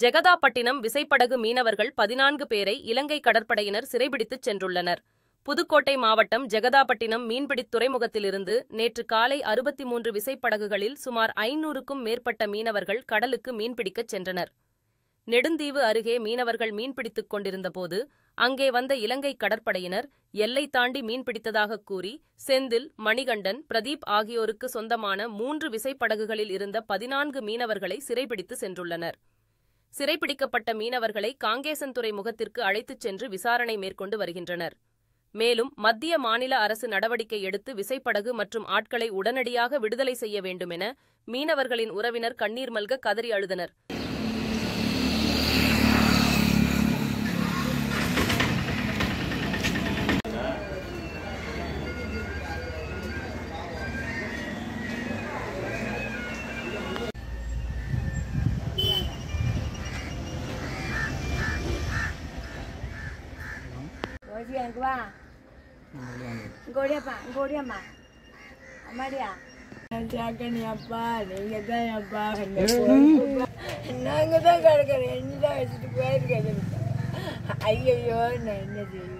ஜெகதாப்பட்டினம் விசைப்படகு மீனவர்கள் 14 பேரை இலங்கை கடற்படையினர் சிறைபிடித்துச் சென்றுள்ளனர். புதுக்கோட்டை மாவட்டம் ஜெகதாப்பட்டினம் மீன்பிடித் துறைமுகத்திலிருந்து நேற்று காலை 63 விசைப்படகுகளில் சுமார் 500க்கும் மேற்பட்ட மீனவர்கள் கடலுக்கு மீன்பிடிக்கச் சென்றனர். நெடுந்தீவு அருகே மீனவர்கள் மீன்பிடித்துக் கொண்டிருந்தபோது அங்கே வந்த இலங்கை கடற்படையினர் எல்லை தாண்டி மீன்பிடித்ததாகக் கூறி செந்தில், மணிகண்டன், பிரதீப் ஆகியோருக்கு சொந்தமான 3 விசைப்படகுகளில் இருந்த 14 மீனவர்களை சிறைபிடித்து சென்றுள்ளனர். சிறைபிடிக்கப்பட்ட மீனவர்களை காங்கேசன்துறை முகத்திற்கு அழைத்துச் சென்று விசாரணை மேற்கொண்டு வருகின்றனர். மேலும் மத்திய மாநில அரசு நடவடிக்கை எடுத்து விசைப்படகு மற்றும் ஆட்களை உடனடியாக விடுதலை செய்ய வேண்டுமென மீனவர்களின் உறவினர் கண்ணீர் மல்க கதறி அழுதனர். ஐயோ நான் என்ன செய்வேன்.